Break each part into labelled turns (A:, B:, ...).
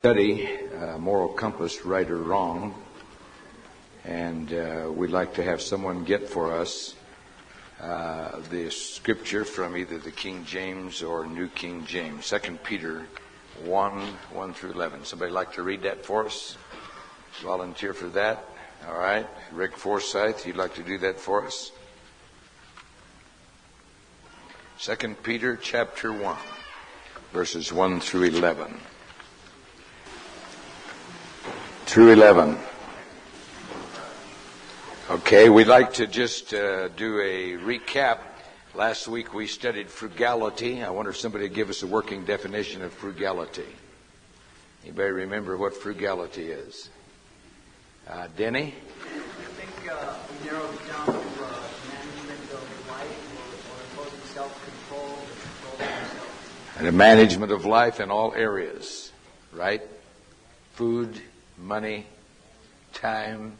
A: Study moral compass, right or wrong, and we'd like to have someone get for us the scripture from either the King James or New King James, 2 Peter 1 through 11. Somebody like to read that for us? Volunteer for that? All right. Rick Forsyth, you'd like to do that for us? 2 Peter chapter 1, verses 1 through 11. Through 11. Okay, we'd like to just do a recap. Last week we studied frugality. I wonder if somebody would give us a working definition of frugality. Anybody remember what frugality is? Denny?
B: I think we narrowed it down to management of life or opposing self-control, control of yourself.
A: And a management of life in all areas, right? Food, money, time.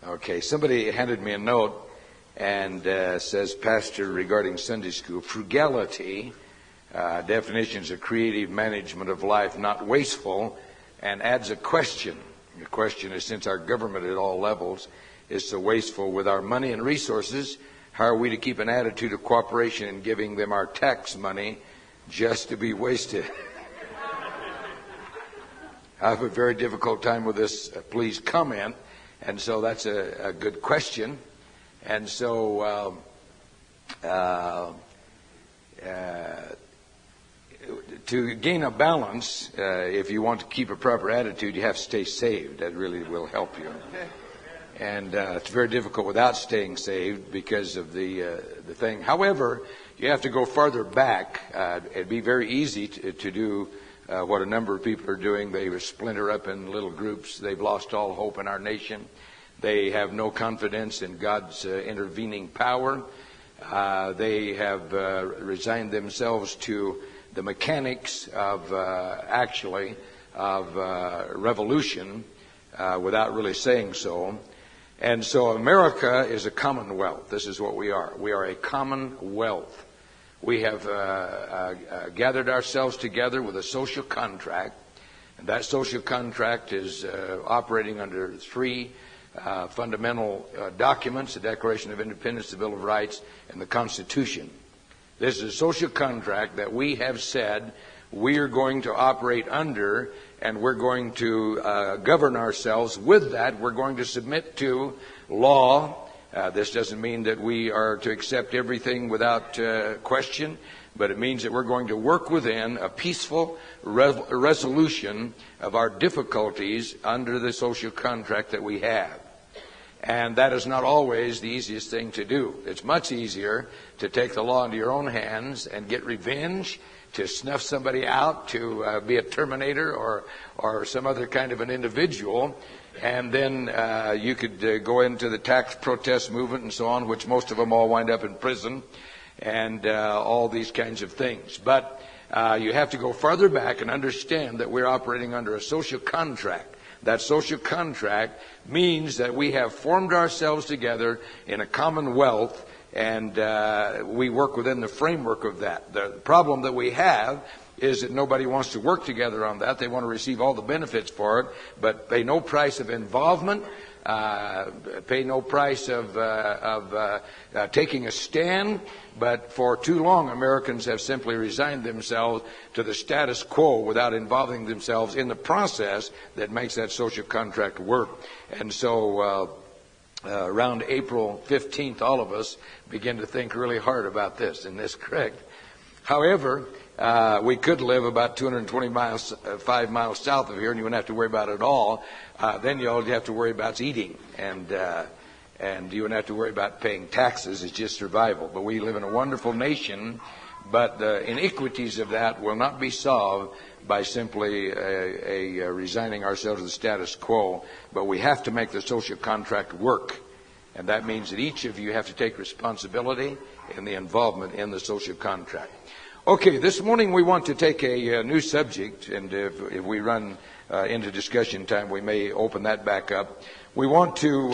A: Okay, somebody handed me a note and says, Pastor, regarding Sunday school, frugality, definitions of creative management of life, not wasteful, and adds a question. The question is, since our government at all levels is so wasteful with our money and resources, how are we to keep an attitude of cooperation in giving them our tax money just to be wasted? I have a very difficult time with this please comment, and so that's a good question. And so to gain a balance, if you want to keep a proper attitude, you have to stay saved. That really will help you. And it's very difficult without staying saved because of the thing. However, you have to go farther back. It'd be very easy to do what a number of people are doing. They splinter up in little groups. They've lost all hope in our nation. They have no confidence in God's intervening power. They have resigned themselves to the mechanics of revolution without really saying so. And so America is a commonwealth. This is what we are. We are a commonwealth. We have gathered ourselves together with a social contract, and that social contract is operating under three fundamental documents: the Declaration of Independence, the Bill of Rights, and the Constitution. This is a social contract that we have said we are going to operate under, and we're going to govern ourselves with that. We're going to submit to law. This doesn't mean that we are to accept everything without question, but it means that we're going to work within a peaceful resolution of our difficulties under the social contract that we have. And that is not always the easiest thing to do. It's much easier to take the law into your own hands and get revenge, to snuff somebody out, to be a terminator or some other kind of an individual. And then you could go into the tax protest movement and so on, which most of them all wind up in prison, and all these kinds of things. But you have to go farther back and understand that we're operating under a social contract. That social contract means that we have formed ourselves together in a commonwealth, and we work within the framework of that. The problem that we have is that nobody wants to work together on that. They want to receive all the benefits for it, but pay no price of involvement, pay no price of taking a stand. But for too long, Americans have simply resigned themselves to the status quo without involving themselves in the process that makes that social contract work. And so around April 15th, all of us begin to think really hard about this. Isn't this correct? However, we could live about 5 miles south of here, and you wouldn't have to worry about it at all. Then all you have to worry about is eating, and you wouldn't have to worry about paying taxes. It's just survival. But we live in a wonderful nation, but the iniquities of that will not be solved by simply resigning ourselves to the status quo. But we have to make the social contract work, and that means that each of you have to take responsibility in the involvement in the social contract. Okay, this morning we want to take a new subject, and if we run into discussion time, we may open that back up. We want to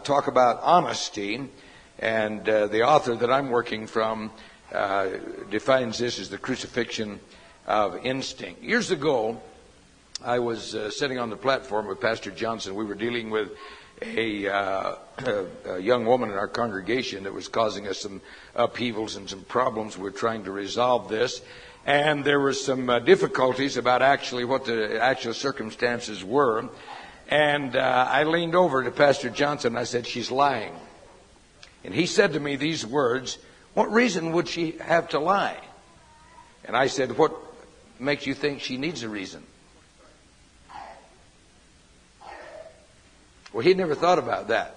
A: talk about honesty, and the author that I'm working from defines this as the crucifixion of instinct. Years ago, I was sitting on the platform with Pastor Johnson. We were dealing with a young woman in our congregation that was causing us some upheavals and some problems. We're trying to resolve this. And there were some difficulties about actually what the actual circumstances were. And I leaned over to Pastor Johnson and I said, "She's lying." And he said to me these words, "What reason would she have to lie?" And I said, "What makes you think she needs a reason?" Well, he never thought about that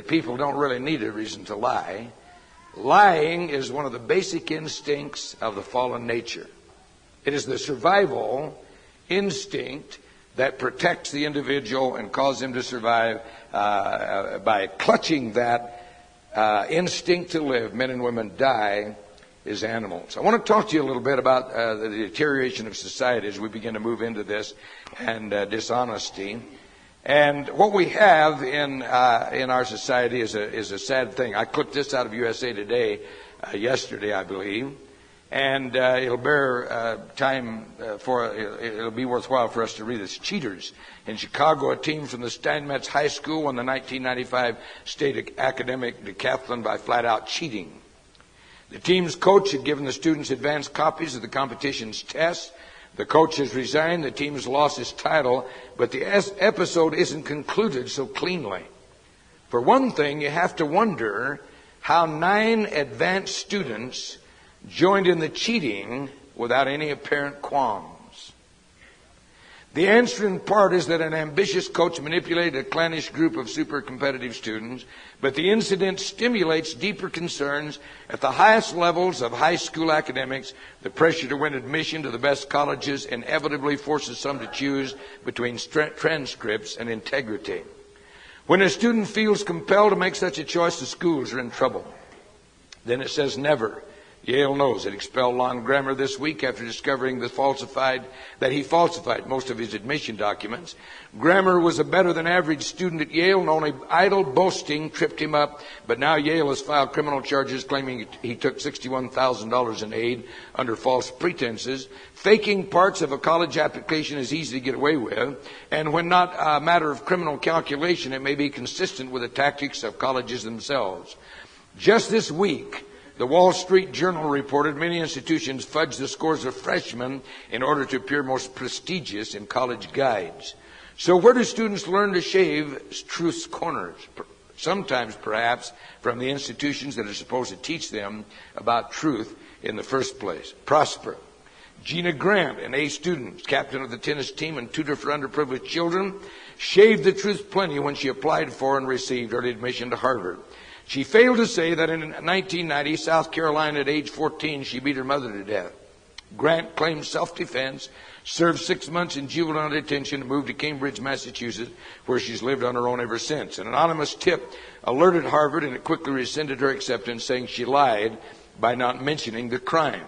A: people don't really need a reason to lie. Lying is one of the basic instincts of the fallen nature. It is the survival instinct that protects the individual and causes him to survive by clutching that instinct to live. Men and women die as animals. I want to talk to you a little bit about the deterioration of society as we begin to move into this, and dishonesty. And what we have in our society is a sad thing. I clipped this out of USA Today yesterday, I believe, and it'll bear time it'll be worthwhile for us to read this. Cheaters. In Chicago, a team from the Steinmetz High School won the 1995 state academic decathlon by flat-out cheating. The team's coach had given the students advanced copies of the competition's tests. The coach has resigned. The team has lost its title, but the episode isn't concluded so cleanly. For one thing, you have to wonder how 9 advanced students joined in the cheating without any apparent qualms. The answer in part is that an ambitious coach manipulated a clannish group of super competitive students, but the incident stimulates deeper concerns at the highest levels of high school academics. The pressure to win admission to the best colleges inevitably forces some to choose between transcripts and integrity. When a student feels compelled to make such a choice, the schools are in trouble. Then it says never. Yale knows it expelled Lon Grammer this week after discovering that he falsified most of his admission documents. Grammer was a better than average student at Yale, and only idle boasting tripped him up. But now Yale has filed criminal charges claiming he took $61,000 in aid under false pretenses. Faking parts of a college application is easy to get away with, and when not a matter of criminal calculation, it may be consistent with the tactics of colleges themselves. Just this week, the Wall Street Journal reported many institutions fudge the scores of freshmen in order to appear most prestigious in college guides. So where do students learn to shave truth's corners? Sometimes, perhaps, from the institutions that are supposed to teach them about truth in the first place. Prosper. Gina Grant, an A student, captain of the tennis team and tutor for underprivileged children, shaved the truth plenty when she applied for and received early admission to Harvard. She failed to say that in 1990, South Carolina, at age 14, she beat her mother to death. Grant claimed self-defense, served 6 months in juvenile detention, and moved to Cambridge, Massachusetts, where she's lived on her own ever since. An anonymous tip alerted Harvard, and it quickly rescinded her acceptance, saying she lied by not mentioning the crime.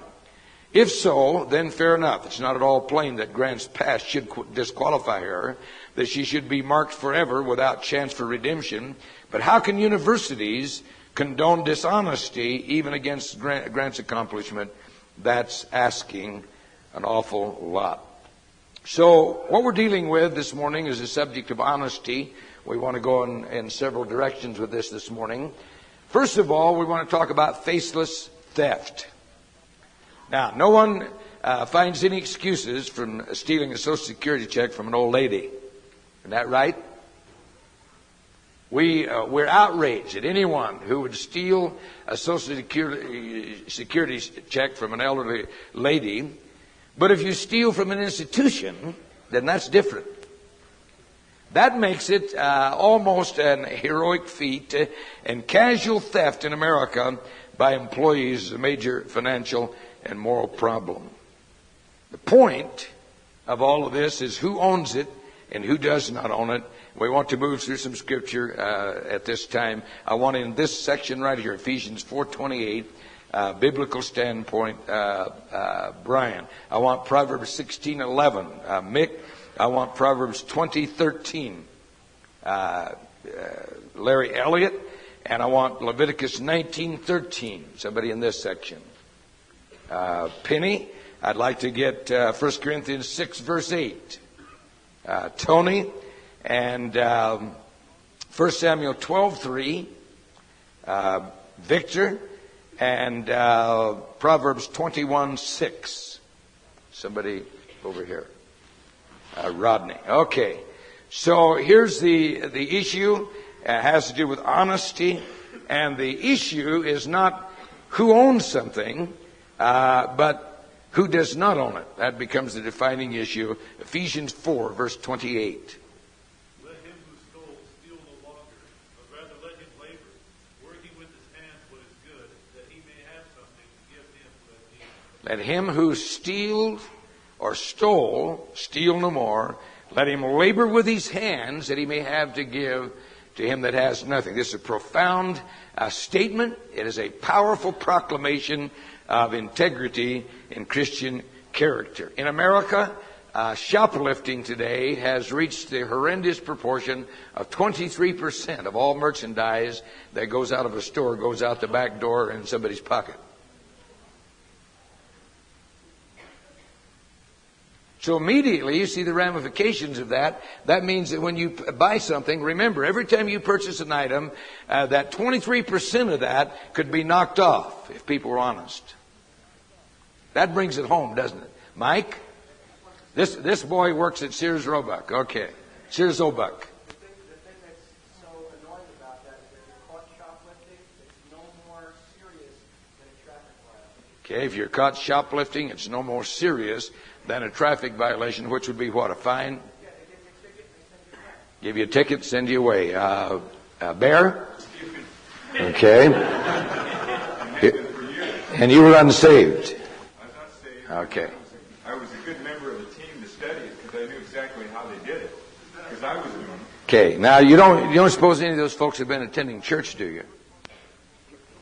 A: If so, then fair enough. It's not at all plain that Grant's past should disqualify her, that she should be marked forever without chance for redemption. But how can universities condone dishonesty even against Grant's accomplishment? That's asking an awful lot. So what we're dealing with this morning is the subject of honesty. We want to go in several directions with this morning. First of all, we want to talk about faceless theft. Now, no one finds any excuses from stealing a Social Security check from an old lady. Isn't that right? We're outraged at anyone who would steal a Social Security check from an elderly lady. But if you steal from an institution, then that's different. That makes it almost an heroic feat, and casual theft in America by employees is a major financial and moral problem. The point of all of this is who owns it and who does not own it. We want to move through some scripture at this time. I want in this section right here, Ephesians 4:28, biblical standpoint, Brian. I want Proverbs 16:11, Mick. I want Proverbs 20:13, Larry Elliott, and I want Leviticus 19:13. Somebody in this section. Penny, I'd like to get 1 Corinthians 6, verse 8. Tony, and 1 Samuel 12:3. Victor, and Proverbs 21:6. Somebody over here. Rodney. Okay. So here's the issue. It has to do with honesty. And the issue is not who owns something, but who does not own it. That becomes the defining issue. Ephesians 4, verse 28.
C: Let him who stole steal no longer, but rather let him labor, working with his hands what is good, that he may have something to give him who has need.
A: Let him who steals or stole steal no more. Let him labor with his hands that he may have to give to him that has nothing. This is a profound statement. It is a powerful proclamation of integrity in Christian character. In America, shoplifting today has reached the horrendous proportion of 23% of all merchandise that goes out of a store goes out the back door in somebody's pocket. So immediately you see the ramifications of that. That means that when you buy something, remember, every time you purchase an item, that 23% of that could be knocked off if people were honest. That brings it home, doesn't it? Mike? This boy works at Sears Roebuck. Okay. Sears Roebuck.
B: The thing that's so annoying about that is that if you're caught shoplifting, it's no more serious than a traffic violation.
A: Okay, if you're caught shoplifting, it's no more serious than a traffic violation, which would be what, a fine?
B: Yeah, they give you a ticket, they send you back.
A: Give you a ticket, send you away. Bear? Okay. And you were unsaved.
D: I was not saved.
A: Okay.
D: I was a good member of the team to study it because I knew exactly how they did it. Because I was doing it.
A: Okay. Now you don't suppose any of those folks have been attending church, do you?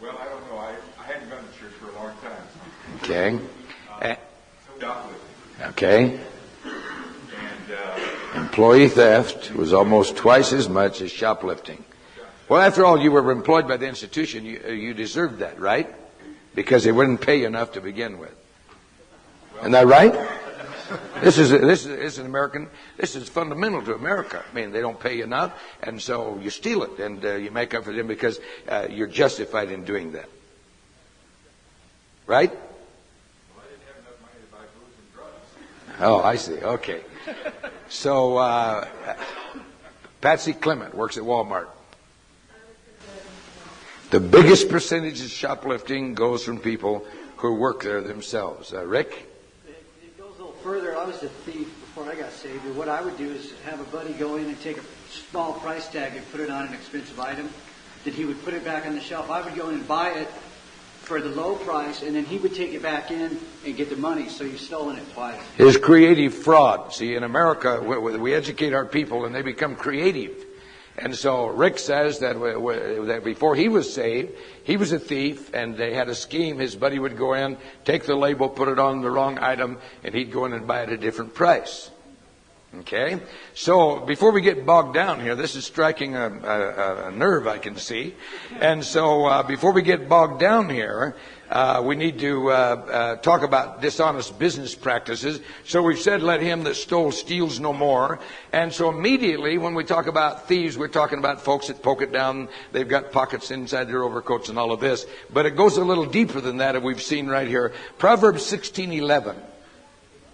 D: Well, I don't know. I hadn't gone to church for a long time.
A: Okay.
D: Shoplifting.
A: Okay.
D: And
A: Employee theft was almost twice as much as shoplifting. Well, after all, you were employed by the institution. You deserved that, right? Because they wouldn't pay you enough to begin with. Isn't that right? This is an American. This is fundamental to America. I mean, they don't pay you enough, and so you steal it, and you make up for them because you're justified in doing that. Right?
D: well, I didn't have enough money to buy booze and drugs.
A: Oh, I see. Okay. So, Patsy Clement works at Walmart. The biggest percentage of shoplifting goes from people who work there themselves. Rick?
B: It goes a little further. I was a thief before I got saved. And what I would do is have a buddy go in and take a small price tag and put it on an expensive item. Then he would put it back on the shelf. I would go in and buy it for the low price, and then he would take it back in and get the money. So you've stolen it twice.
A: Is creative fraud. See, in America, we educate our people and they become creative. And so Rick says that before he was saved, he was a thief, and they had a scheme. His buddy would go in, take the label, put it on the wrong item, and he'd go in and buy it at a different price. Okay? So before we get bogged down here, this is striking a nerve I can see. And so before we get bogged down here, we need to talk about dishonest business practices. So we've said, let him that stole steals no more. And so immediately when we talk about thieves, we're talking about folks that poke it down. They've got pockets inside their overcoats and all of this. But it goes a little deeper than that, as we've seen right here. Proverbs 16:11.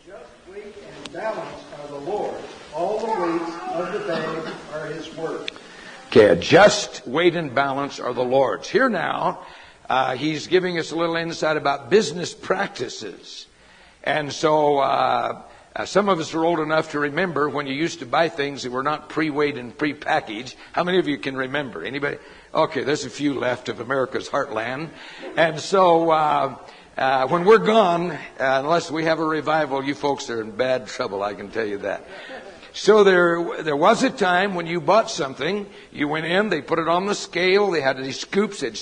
E: Just weight and balance are the Lord's. All the weights of the bag are His word.
A: Okay, a just weight and balance are the Lord's. Here now, he's giving us a little insight about business practices. And so some of us are old enough to remember when you used to buy things that were not pre-weighed and pre-packaged. How many of you can remember? Anybody? Okay, there's a few left of America's heartland. And so when we're gone, unless we have a revival, you folks are in bad trouble, I can tell you that. So there was a time when you bought something, you went in, they put it on the scale, they had these scoops, they'd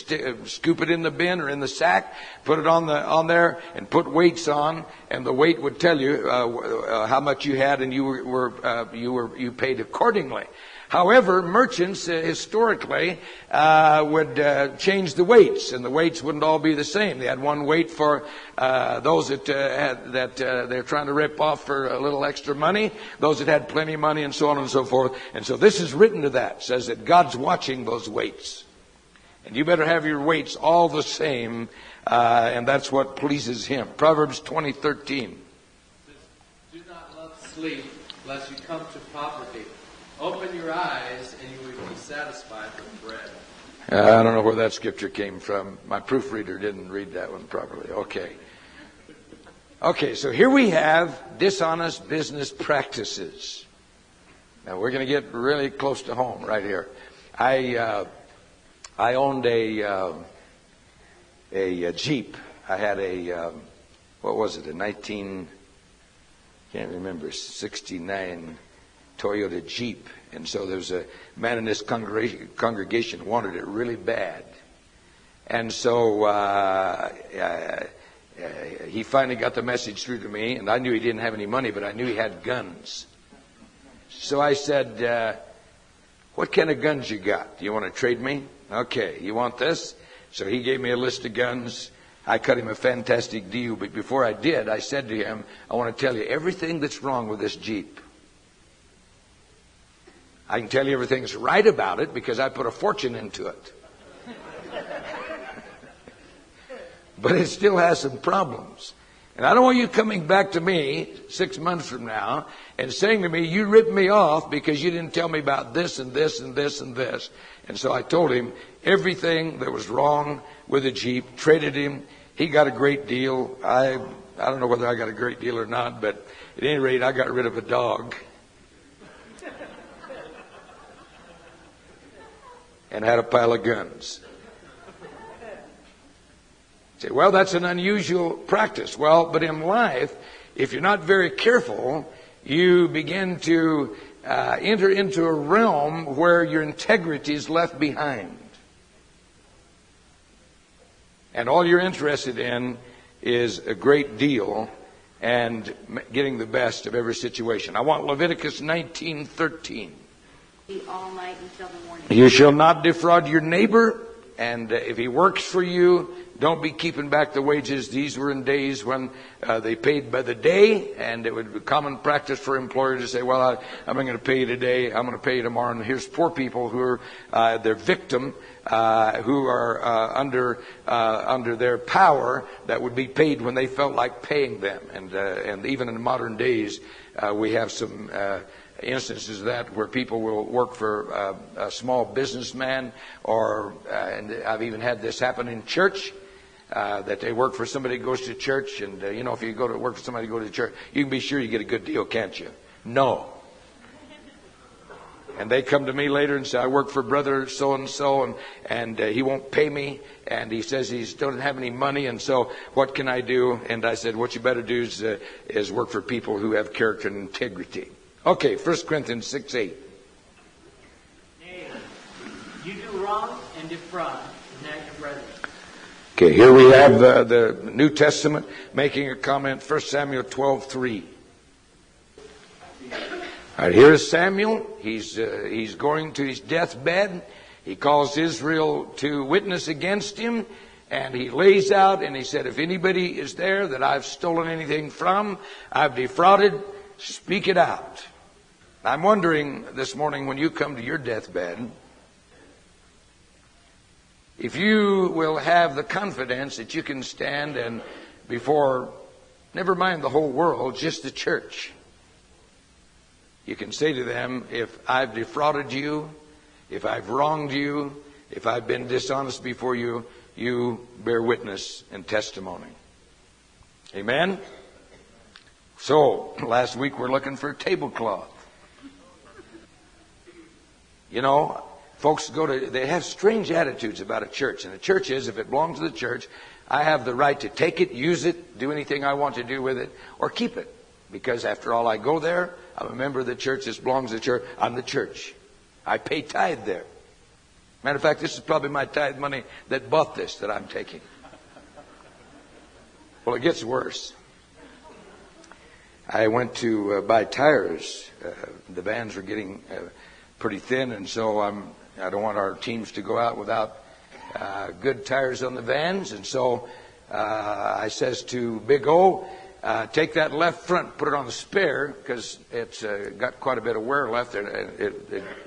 A: scoop it in the bin or in the sack, put it on there and put weights on, and the weight would tell you how much you had, and you paid accordingly. However, merchants historically would change the weights, and the weights wouldn't all be the same. They had one weight for those that they're trying to rip off for a little extra money, those that had plenty of money, and so on and so forth. And so this is written to that. It says that God's watching those weights. And you better have your weights all the same, and that's what pleases Him. Proverbs 20:13.
F: Do not love sleep, lest you come to poverty. Open your eyes, and you will be satisfied with bread.
A: I don't know where that scripture came from. My proofreader didn't read that one properly. Okay, so here we have dishonest business practices. Now we're going to get really close to home right here. I owned a Jeep. I had a 69 Toyota Jeep. And so there was a man in this congregation who wanted it really bad. And so he finally got the message through to me, and I knew he didn't have any money, but I knew he had guns. So I said, what kind of guns you got? Do you want to trade me? Okay, you want this? So he gave me a list of guns. I cut him a fantastic deal, but before I did, I said to him, I want to tell you everything that's wrong with this Jeep. I can tell you everything's right about it because I put a fortune into it. But it still has some problems. And I don't want you coming back to me 6 months from now and saying to me, you ripped me off because you didn't tell me about this and this and this and this. And so I told him everything that was wrong with the Jeep, traded him. He got a great deal. I don't know whether I got a great deal or not, but at any rate, I got rid of a dog. And had a pile of guns. Say, well, that's an unusual practice. Well, but in life, if you're not very careful, you begin to enter into a realm where your integrity is left behind. And all you're interested in is a great deal and getting the best of every situation. I want Leviticus 19:13.
G: All night until the morning.
A: You shall not defraud your neighbor, and if he works for you, don't be keeping back the wages. These were in days when they paid by the day, and it would be common practice for employers to say, well, I'm not going to pay you today, I'm going to pay you tomorrow. And here's poor people who are their victim, who are under their power, that would be paid when they felt like paying them. And even in modern days, we have some instances of that where people will work for a small businessman, or and I've even had this happen in church, that they work for somebody who goes to church, and if you go to work for somebody who goes to church, you can be sure you get a good deal, can't you? No. And they come to me later and say, I work for brother so-and-so, and he won't pay me, and he says he doesn't have any money, and so what can I do? And I said, what you better do is work for people who have character and integrity. Okay, 1 Corinthians 6:8.
H: Hey, you do wrong and defraud, not your brethren.
A: Okay, here we have the New Testament making a comment, 1 Samuel 12:3. All right, here is Samuel. He's going to his deathbed. He calls Israel to witness against him, and he lays out and he said, if anybody is there that I've stolen anything from, I've defrauded, speak it out. I'm wondering this morning, when you come to your deathbed, if you will have the confidence that you can stand and before, never mind the whole world, just the church, you can say to them, if I've defrauded you, if I've wronged you, if I've been dishonest before you, you bear witness and testimony. Amen? So, last week we're looking for a tablecloth. Folks they have strange attitudes about a church. And the church is, if it belongs to the church, I have the right to take it, use it, do anything I want to do with it, or keep it. Because after all, I go there, I'm a member of the church, this belongs to the church, I'm the church. I pay tithe there. Matter of fact, this is probably my tithe money that bought this that I'm taking. Well, it gets worse. I went to buy tires. The vans were getting pretty thin, and so I don't want our teams to go out without good tires on the vans. And so I says to Big O, take that left front, put it on the spare, because it's got quite a bit of wear left.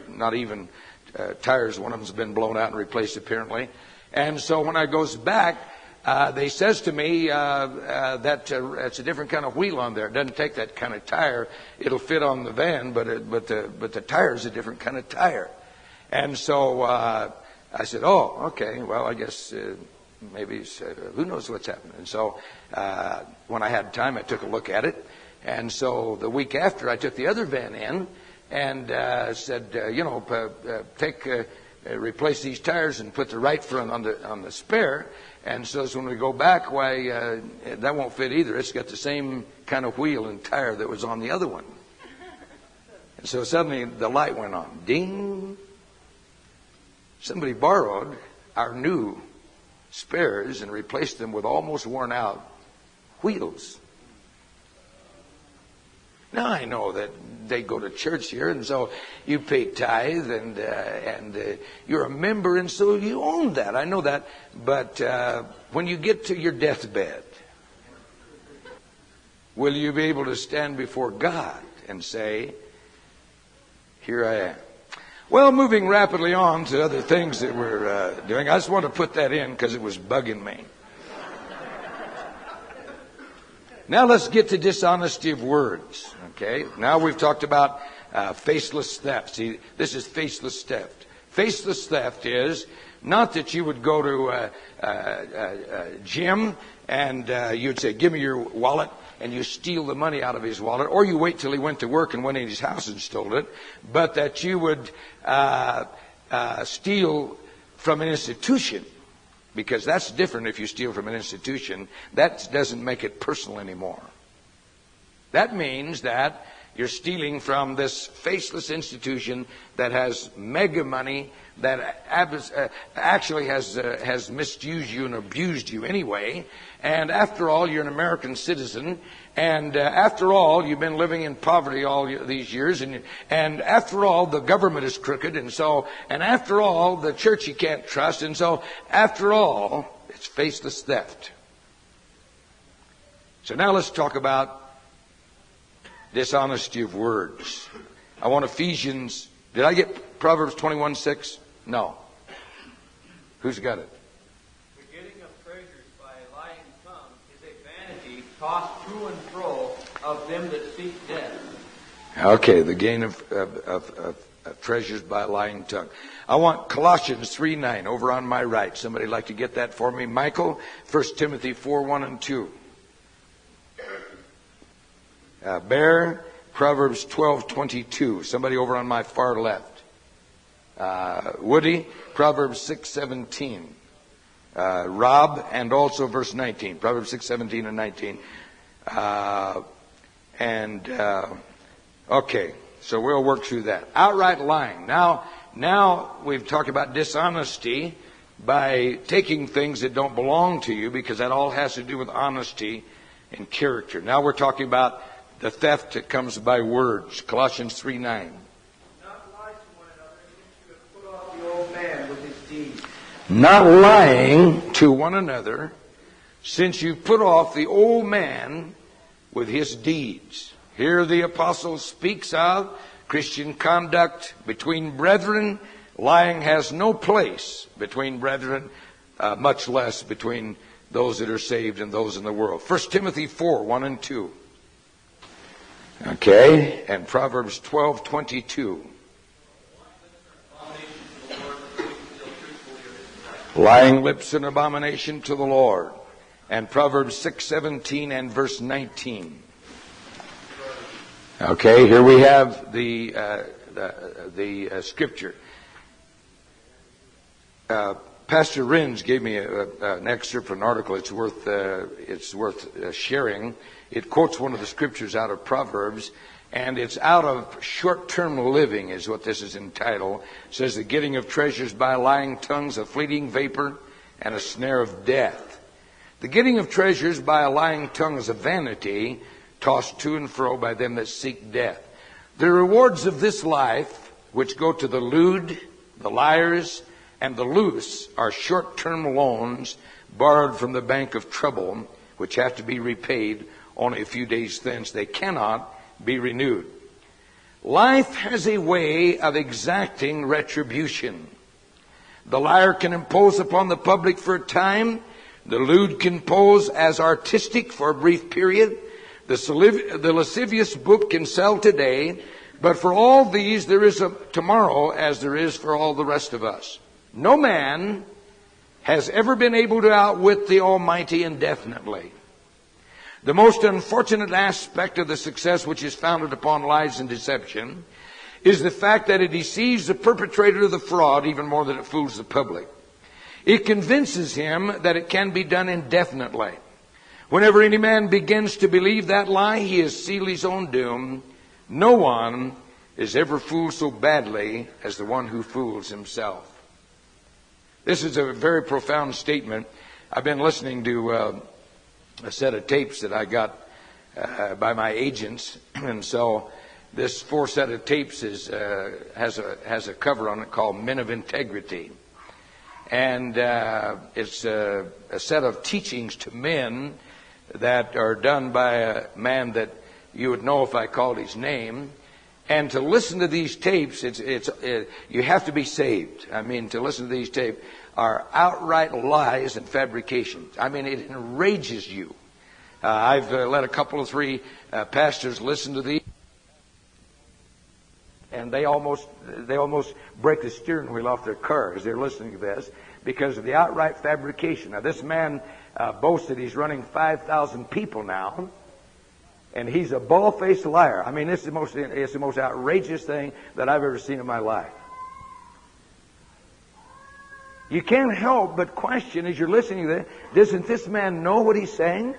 A: Not even tires. One of them's been blown out and replaced apparently. And so when I goes back, they says to me that it's a different kind of wheel on there. It doesn't take that kind of tire. It'll fit on the van, but the tire's a different kind of tire. And so I said, oh, okay. Well, I guess maybe who knows what's happening. And so when I had time, I took a look at it. And so the week after, I took the other van in and said, replace these tires and put the right front on the spare. And so when we go back, why, that won't fit either. It's got the same kind of wheel and tire that was on the other one. And so suddenly the light went on. Ding! Somebody borrowed our new spares and replaced them with almost worn out wheels. Now I know that they go to church here, and so you pay tithe, and you're a member, and so you own that. I know that. But when you get to your deathbed, will you be able to stand before God and say, here I am? Well, moving rapidly on to other things that we're doing, I just want to put that in because it was bugging me. Now let's get to dishonesty of words. Okay, now we've talked about faceless theft. See, this is faceless theft. Faceless theft is not that you would go to Jim and you'd say, give me your wallet, and you steal the money out of his wallet, or you wait till he went to work and went in his house and stole it, but that you would steal from an institution. Because that's different if you steal from an institution. That doesn't make it personal anymore. That means that you're stealing from this faceless institution that has mega money, that actually has misused you and abused you anyway. And after all, you're an American citizen. And after all, you've been living in poverty all these years. And after all, the government is crooked. And after all, the church you can't trust. And so, after all, it's faceless theft. So now let's talk about dishonesty of words. I want Ephesians. Did I get Proverbs 21:6? No. Who's got it?
F: The getting of treasures by a lying tongue is a vanity tossed to and fro of them that seek death. Okay, the gain of treasures by a lying tongue. I want Colossians 3:9 over on my right. Somebody like to get that for me? Michael, 1 Timothy 4:1 and 2. Bear, Proverbs 12:22. Somebody over on my far left. Woody, Proverbs 6:17. Rob, and also verse 19. Proverbs 6:17 and 19. Okay, so we'll work through that. Outright lying. Now we've talked about dishonesty by taking things that don't belong to you, because that all has to do with honesty and character. Now we're talking about the theft that comes by words. Colossians 3:9. Not lying to one another, since you put off the old man with his deeds. Here the apostle speaks of Christian conduct between brethren. Lying has no place between brethren, much less between those that are saved and those in the world. 1 Timothy 4:1 and 2. Okay, and Proverbs 12:22. Lying lips an abomination to the Lord. And Proverbs 6:17 and verse 19. Okay, here we have the scripture. Pastor Rins gave me an excerpt from an article. It's worth sharing. It quotes one of the scriptures out of Proverbs, and it's out of Short-Term Living is what this is entitled. It says, the getting of treasures by lying tongues, a fleeting vapor, and a snare of death. The getting of treasures by a lying tongue is a vanity tossed to and fro by them that seek death. The rewards of this life, which go to the lewd, the liars, and the loose, are short-term loans borrowed from the bank of trouble, which have to be repaid only a few days thence. They cannot be renewed. Life has a way of exacting retribution. The liar can impose upon the public for a time. The lewd can pose as artistic for a brief period. The lascivious book can sell today. But for all these, there is a tomorrow, as there is for all the rest of us. No man has ever been able to outwit the Almighty indefinitely. The most unfortunate aspect of the success which is founded upon lies and deception is the fact that it deceives the perpetrator of the fraud even more than it fools the public. It convinces him that it can be done indefinitely. Whenever any man begins to believe that lie, he has sealed his own doom. No one is ever fooled so badly as the one who fools himself. This is a very profound statement. I've been listening to a set of tapes that I got by my agents, and so this 4 set of tapes has a cover on it called Men of Integrity, and it's a set of teachings to men that are done by a man that you would know if I called his name. And to listen to these tapes, you have to be saved. I mean, to listen to these tapes are outright lies and fabrications. I mean, it enrages you. I've let a couple of 3 pastors listen to these, and they almost break the steering wheel off their car as they're listening to this because of the outright fabrication. Now, this man boasted he's running 5,000 people now. And he's a bald-faced liar. I mean, it's the most outrageous thing that I've ever seen in my life. You can't help but question as you're listening to this, doesn't this man know what he's saying?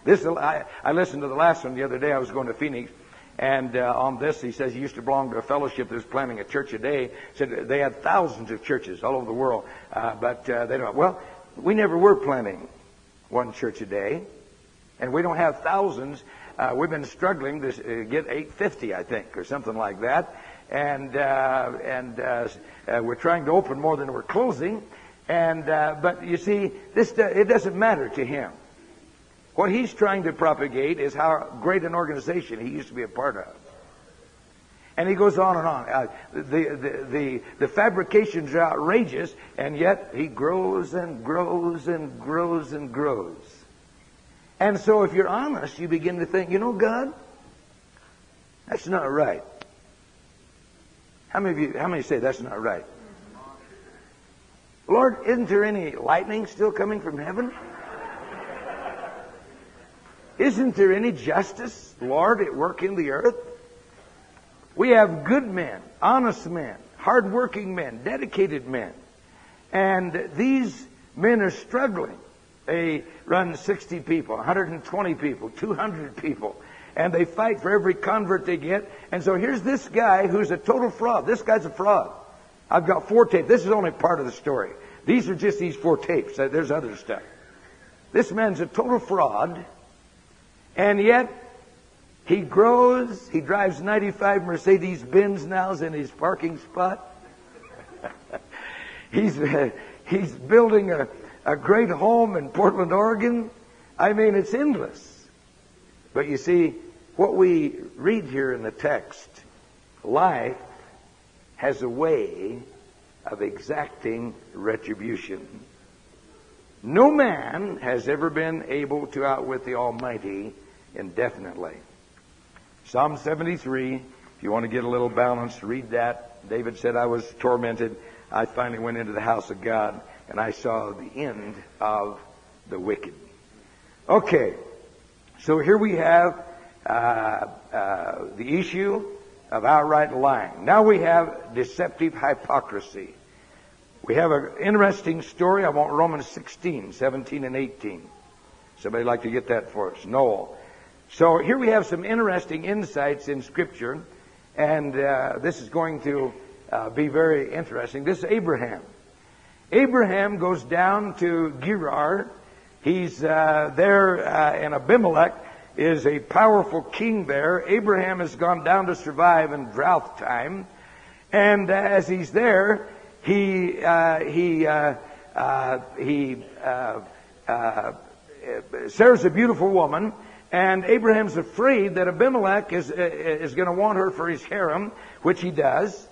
F: I listened to the last one the other day. I was going to Phoenix, and on this he says he used to belong to a fellowship that was planning a church a day. Said they had thousands of churches all over the world, but they don't. Well, we never were planning one church a day. And we don't have thousands. We've been struggling to get 850, I think, or something like that. And we're trying to open more than we're closing. But you see, it doesn't matter to him. What he's trying to propagate is how great an organization he used to be a part of. And he goes on and on. The fabrications are outrageous, and yet he grows and grows and grows and grows. And so if you're honest, you begin to think, you know, God, that's not right. How many say that's not right? Lord, isn't there any lightning still coming from heaven? Isn't there any justice, Lord, at work in the earth? We have good men, honest men, hard-working men, dedicated men. And these men are struggling. They run 60 people, 120 people, 200 people, and they fight for every convert they get. And so here's this guy who's a total fraud. This guy's a fraud. I've got 4 tapes. This is only part of the story. These are just these 4 tapes. There's other stuff. This man's a total fraud, and yet he grows. He drives 95 Mercedes-Benz now in his parking spot. He's building a great home in Portland, Oregon. I mean, it's endless. But you see, what we read here in the text, life has a way of exacting retribution. No man has ever been able to outwit the Almighty indefinitely. Psalm 73, if you want to get a little balance, read that. David said, I was tormented. I finally went into the house of God, and I saw the end of the wicked. Okay, so here we have the issue of outright lying. Now we have deceptive hypocrisy. We have an interesting story. I want Romans 16, 17, and 18. Somebody like to get that for us? Noel. So here we have some interesting insights in Scripture, and this is going to be very interesting. This is Abraham. Abraham goes down to Gerar. He's there in Abimelech, is a powerful king there. Abraham has gone down to survive in drought time. And as he's there, he Sarah's a beautiful woman, and Abraham's afraid that Abimelech is going to want her for his harem, which he does.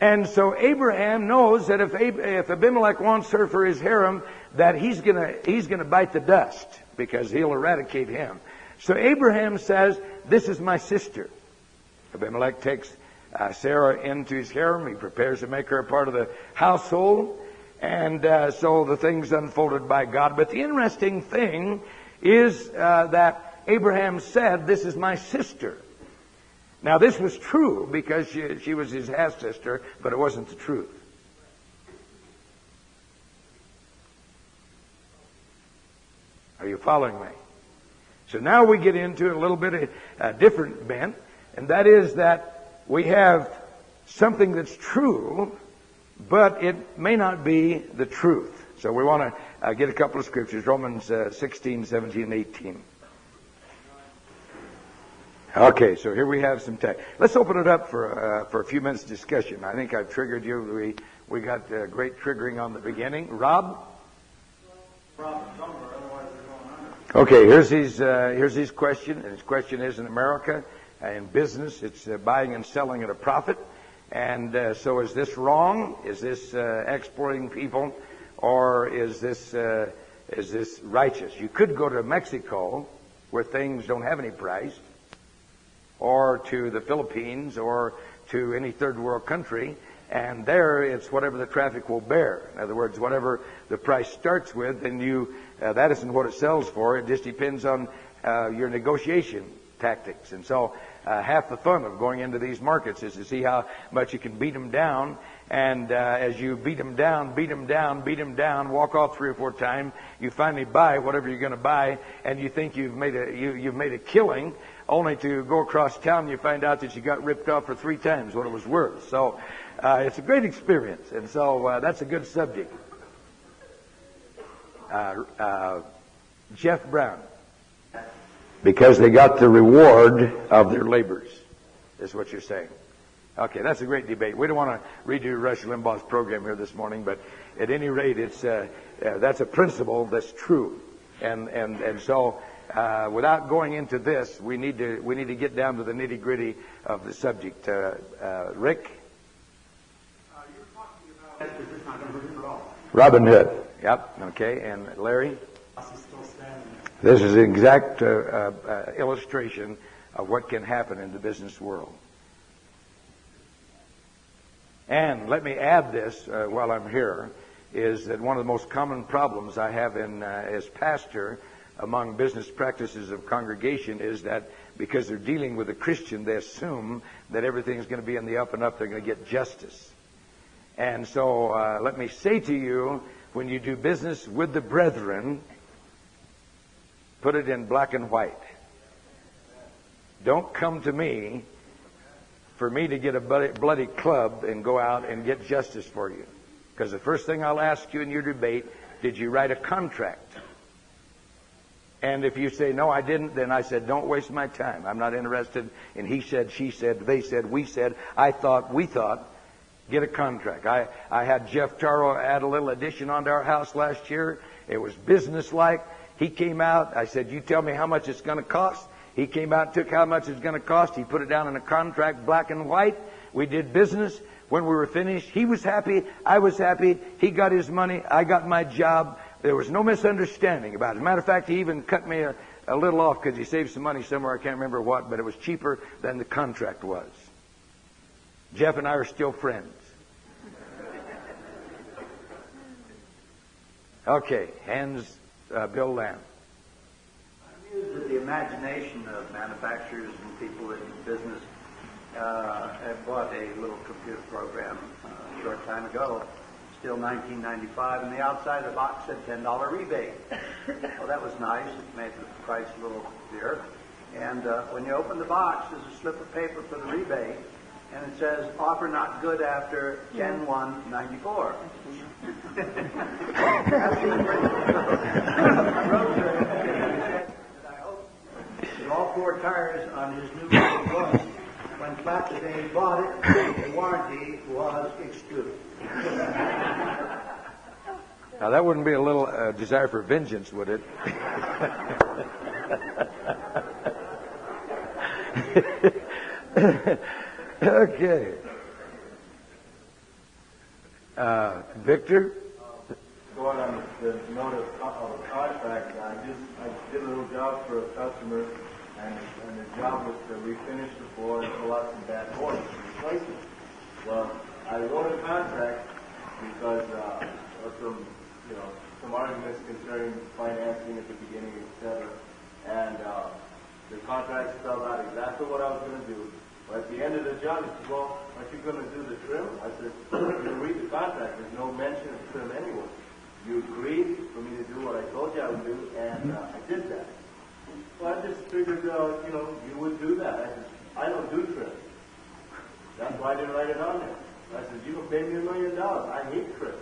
F: And so Abraham knows that if Abimelech wants her for his harem, that he's gonna bite the dust, because he'll eradicate him. So Abraham says, "This is my sister." Abimelech takes Sarah into his harem. He prepares to make her a part of the household. And so the thing's unfolded by God. But the interesting thing is that Abraham said, "This is my sister." Now this was true because she was his half-sister, but it wasn't the truth. Are you following me? So now we get into a little bit of a different bent, and that is that we have something that's true, but it may not be the truth. So we want to get a couple of scriptures, Romans 16, 17, 18. Okay, so here we have some text. Let's open it up for a few minutes discussion. I think I've triggered you. We got great triggering on the beginning. Rob? Okay, here's his question. And his question is, in America, in business, it's buying and selling at a profit. And so is this wrong? Is this exploiting people? Or is this righteous? You could go to Mexico, where things don't have any price, or to the Philippines, or to any third world country, and there it's whatever the traffic will bear. In other words, whatever the price starts with, then that isn't what it sells for. It just depends on your negotiation tactics. And so half the fun of going into these markets is to see how much you can beat them down. And as you beat them down, walk off 3 or 4 times, you finally buy whatever you're going to buy, and you think you've made a killing, only to go across town and you find out that you got ripped off for 3 times what it was worth. So it's a great experience, and so that's a good subject. Jeff Brown. Because they got the reward of their labors, is what you're saying. Okay, that's a great debate. We don't want to redo Rush Limbaugh's program here this morning, but at any rate, it's that's a principle that's true, and so without going into this, we need to get down to the nitty gritty of the subject. Rick.
E: You're talking about
F: Robin Hood. Yep. Okay, and Larry. This is an exact illustration of what can happen in the business world. And let me add this while I'm here, is that one of the most common problems I have as pastor among business practices of congregation is that because they're dealing with a Christian, they assume that everything's going to be in the up and up, they're going to get justice. And so let me say to you, when you do business with the brethren, put it in black and white. Don't come to me for me to get a bloody club and go out and get justice for you. Because the first thing I'll ask you in your debate, did you write a contract? And if you say, no, I didn't, then I said, don't waste my time. I'm not interested in he said, she said, they said, we said, I thought, we thought. Get a contract. I had Jeff Taro add a little addition onto our house last year. It was businesslike. He came out. I said, you tell me how much it's going to cost. He came out and took how much it's going to cost. He put it down in a contract, black and white. We did business. When we were finished, he was happy. I was happy. He got his money. I got my job. There was no misunderstanding about it. As a matter of fact, he even cut me a little off because he saved some money somewhere. I can't remember what, but it was cheaper than the contract was. Jeff and I are still friends. Okay, Bill Lamb.
I: I'm amused at the imagination of manufacturers and people in business. I bought a little computer program a short time ago, still $19.95, and the outside of the box said $10 rebate. Well, that was nice. It made the price a little dear. And when you open the box, there's a slip of paper for the rebate, and it says, offer not good after 10/1/94. I wrote to him and said that I hope that all 4 tires on his new bus. When flat the day he bought it, the warranty was excluded.
F: Now that wouldn't be a little desire for vengeance, would it? Okay. Victor?
J: Going on the note of contract, I did a little job for a customer, and the job was to refinish the floor and pull out some bad boards and replace it. Well, I wrote a contract because of some arguments concerning financing at the beginning, etc. And the contract spelled out exactly what I was going to do. But at the end of the job, he said, "Well, aren't you going to do the trim?" I said, "You read the contract. There's no mention of trim anywhere. You agreed for me to do what I told you I would do, and I did that." Well, I just figured, you would do that. I said, "I don't do trim." That's why I didn't write it on there. I said, "You can pay me $1 million. I hate trim."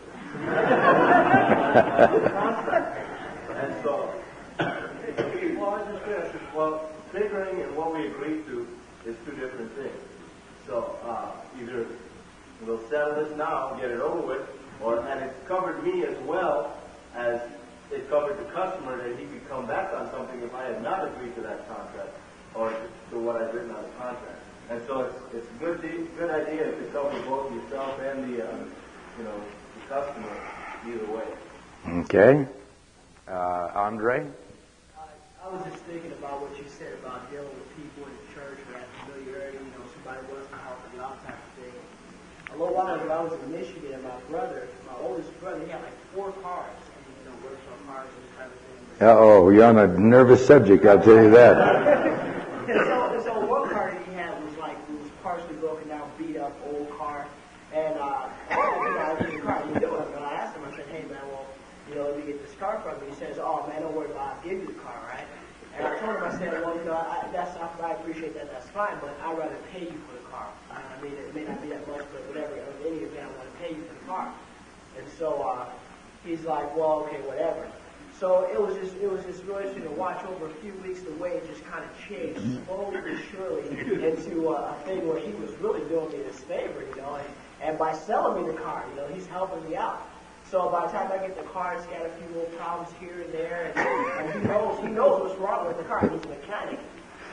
J: And so, well, I just said, well, figuring and what we agreed to is 2 different things. So either we'll settle this now and get it over with, and it covered me as well as it covered the customer that he could come back on something if I had not agreed to that contract or to what I'd written on the contract. And so it's a good idea to cover both yourself and the customer either way.
F: Okay. Andre?
H: I was just thinking about what you said about dealing with people in the church who had familiarity, somebody wasn't helping you out type of thing. A little while ago, I was in Michigan, and my oldest brother, he had like 4 cars, and works on cars and this kind of thing.
F: Uh-oh, you're on a nervous subject, I'll tell you that.
H: so one car he had was partially broken down, beat up, old car, and I was in the car, and I asked him, I said, "Hey man, well, let me get this car from you." He says, "Oh man, don't worry about it, I'll give you the car, right?" And I told him, I said, "Well, I appreciate that, that's fine, but I'd rather pay you for the car. I mean, it may not be that much, but whatever, in any event, I want to pay you for the car." And so he's like, "Well, okay, whatever." So it was just really interesting to watch over a few weeks the way it just kind of changed slowly but surely into a thing where he was really doing me this favor, and by selling me the car, he's helping me out. So by the time I get the car, it's got a few little problems here and there, and he knows what's wrong with the car. He's a mechanic.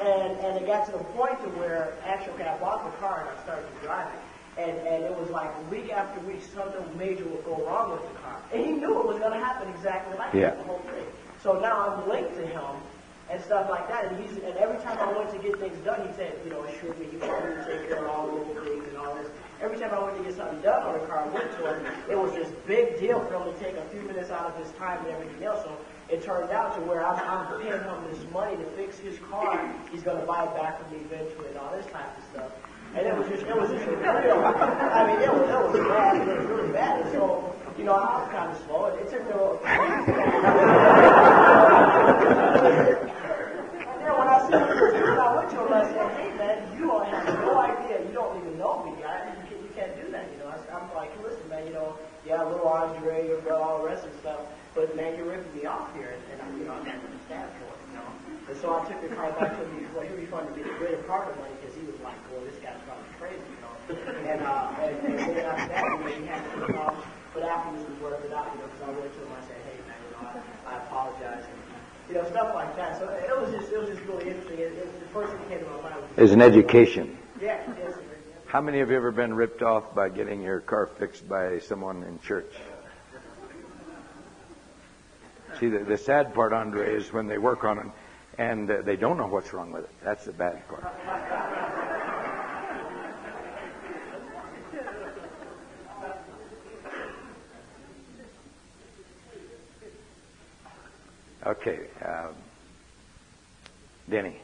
H: And it got to the point to where, actually, I bought the car and I started to drive it. And it was like week after week, something major would go wrong with the car. And he knew it was going to happen exactly like that, the whole thing. So now I'm linked to him and stuff like that. And every time I went to get things done, he said, assured me he wanted me to take care of all the little things and all this. Every time I went to get something done on the car, I went to him. It was this big deal for him to take a few minutes out of his time and everything else. So it turned out to where I'm paying him this money to fix his car. He's going to buy it back from me eventually and all this type of stuff. And it was just it was bad. It was really bad. And so, I was kind of slow. It took me a little And then when I said it was good, I went to him and I said, "Hey man, you don't have no idea. You don't even know me. You can't do that, I'm like, listen, man, little Andre, your brother, all the rest of the stuff, but man, you're ripping me off here, and I'm not going to stand for it, And so I took the car back to him. He was trying to be the greater part of money because he was like, "Boy, this guy's probably crazy, And then after that, he had to come. But afterwards, we worked it out, because I went to him. I said, "Hey, man, I apologize." And, stuff like that. So it was just really interesting. The first thing that came to my mind was
F: an education.
H: Yeah. Yes.
F: How many have you ever been ripped off by getting your car fixed by someone in church? See, the sad part, Andre, is when they work on it and they don't know what's wrong with it. That's the bad part. Okay. Denny.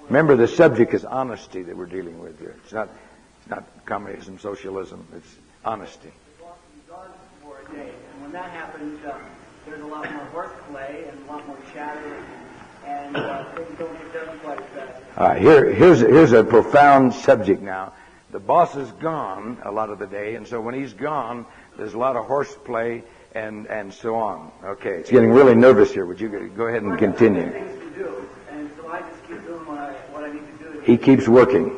F: Remember, the subject is honesty that we're dealing with here. It's not communism, socialism. It's honesty.
B: For a day, and when that happens, there's a lot more wordplay and a lot more chatter, and things don't get done quite as fast.
F: All right, here's a profound subject now. The boss is gone a lot of the day, and so when he's gone, there's a lot of horseplay and so on. Okay, it's getting really nervous here. Would you go ahead and continue?
B: Things to do, and so I just keep doing what I need to do.
F: He keeps working.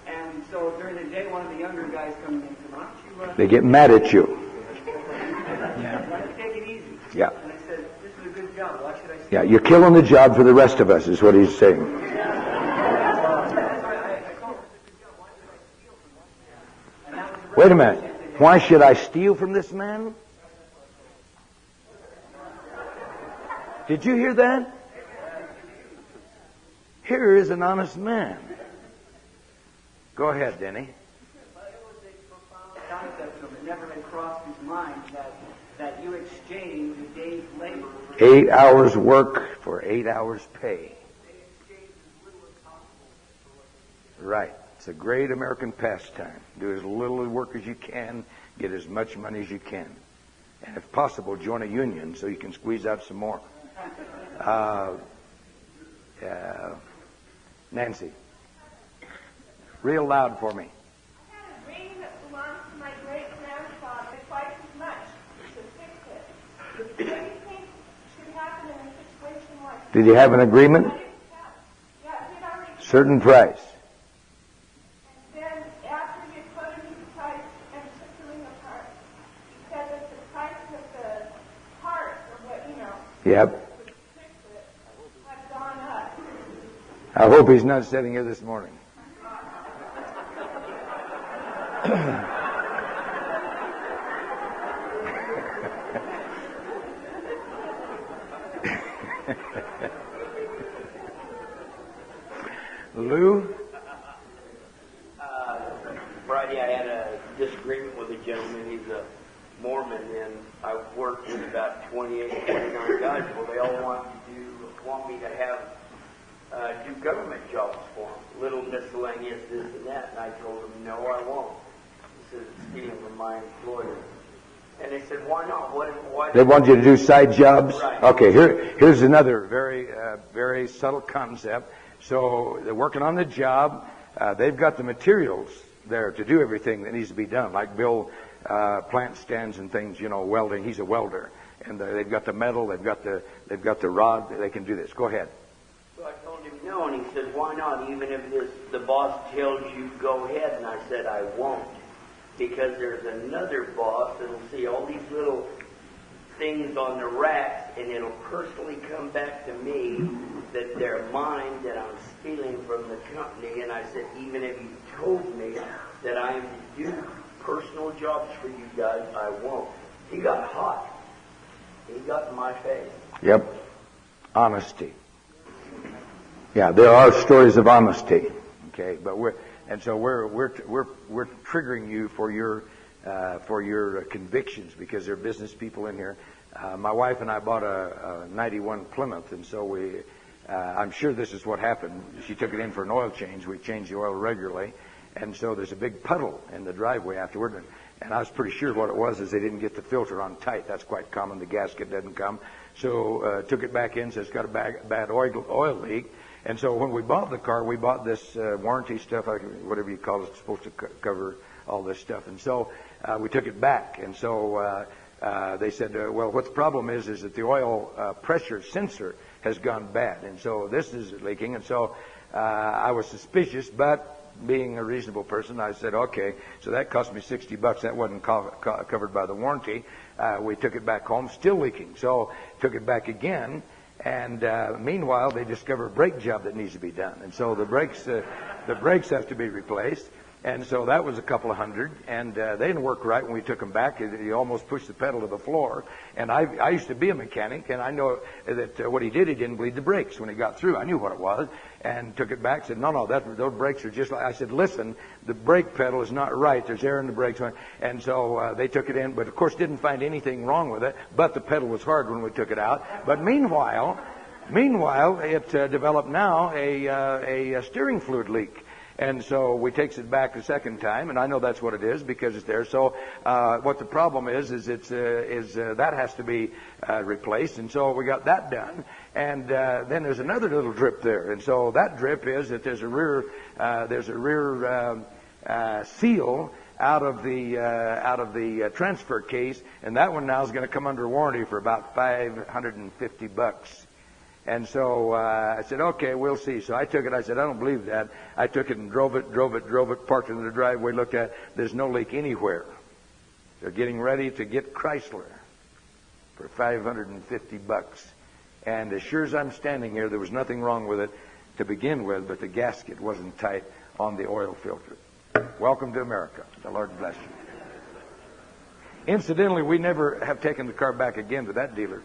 B: And so during the day, one of the younger guys comes in and says, "Why don't you
F: They get mad at you.
B: why don't you take it easy?"
F: Yeah.
B: And I said, "This is a good job. Why should I?"
F: Yeah, you're killing the job for the rest of us, is what he's saying. Wait a minute. Why should I steal from this man? Did you hear that? Here is an honest man. Go ahead, Denny.
B: But it was a profound concept to him. It never had crossed his mind that you exchange a day's labor for
F: 8 hours work for 8 hours pay. Right. It's a great American pastime. Do as little work as you can, get as much money as you can. And if possible, join a union so you can squeeze out some more. Nancy, real loud for me.
K: I had a dream that belongs to my great-grandfather twice as much to fix it. What do you think should happen in a situation like
F: Did you have an agreement?
K: that? Yeah, he'd already
F: Certain price.
K: And then after he had put in his price and took the ring apart, he said that the price of the part, or what,
F: Yep.
K: would fix it, had gone up.
F: I hope he's not sitting here this morning. Lou?
L: Friday I had a disagreement with a gentleman. He's a Mormon, and I worked with about 28, 29 guys. Well, they all want me to have do government jobs for them, little miscellaneous this and that. And I told them, no, I won't. This is stealing from my employer. And they said, why not? Why
F: They want you to do side jobs?
L: Right.
F: Okay, here's another very subtle concept. So they're working on the job. They've got the materials there to do everything that needs to be done, like build plant stands and things, welding. He's a welder. And they've got the metal, they've got the rod, they can do this. Go ahead.
L: So I told him no, and he said, why not? Even if the boss tells you go ahead. And I said, I won't. Because there's another boss that'll see all these little things on the racks, and it'll personally come back to me that they're mine, that I'm stealing from the company. And I said, even if you told me that I am to do personal jobs for you guys, I won't. He got hot. He got in my face.
F: Yep. Honesty. Yeah, there are stories of honesty. Okay, but we're triggering you for your convictions, because there are business people in here. My wife and I bought a 91 Plymouth, and so I'm sure this is what happened. She took it in for an oil change. We change the oil regularly, and so there's a big puddle in the driveway afterward. And I was pretty sure what it was is they didn't get the filter on tight. That's quite common. The gasket doesn't come. So took it back in, says it's got a bad oil leak. And so when we bought the car, we bought this warranty stuff, whatever you call it, it's supposed to cover all this stuff. And so we took it back. And so they said, well, what the problem is that the oil pressure sensor has gone bad. And so this is leaking. And so I was suspicious, but being a reasonable person, I said, okay, so that cost me $60. That wasn't covered by the warranty. We took it back home, still leaking. So took it back again. And meanwhile, they discover a brake job that needs to be done. And so the brakes have to be replaced. And so that was a couple of $100. And they didn't work right when we took them back. He almost pushed the pedal to the floor. And I used to be a mechanic, and I know that what he didn't bleed the brakes when he got through. I knew what it was. And took it back, said, no, those brakes are just like... I said, listen, the brake pedal is not right. There's air in the brakes. And so they took it in, but of course didn't find anything wrong with it. But the pedal was hard when we took it out. But meanwhile, it developed now a steering fluid leak. And so we takes it back a second time, and I know that's what it is because it's there. So what the problem is that has to be replaced, and so we got that done. And then there's another little drip there, and so that drip is that there's a rear seal out of the transfer case, and that one now is going to come under warranty for about $550. And so I said, okay, we'll see. So I took it. I said, I don't believe that. I took it and drove it, parked it in the driveway, looked at it. There's no leak anywhere. They're getting ready to get Chrysler for $550. And as sure as I'm standing here, there was nothing wrong with it to begin with, but the gasket wasn't tight on the oil filter. Welcome to America. The Lord bless you. Incidentally, we never have taken the car back again to that dealer.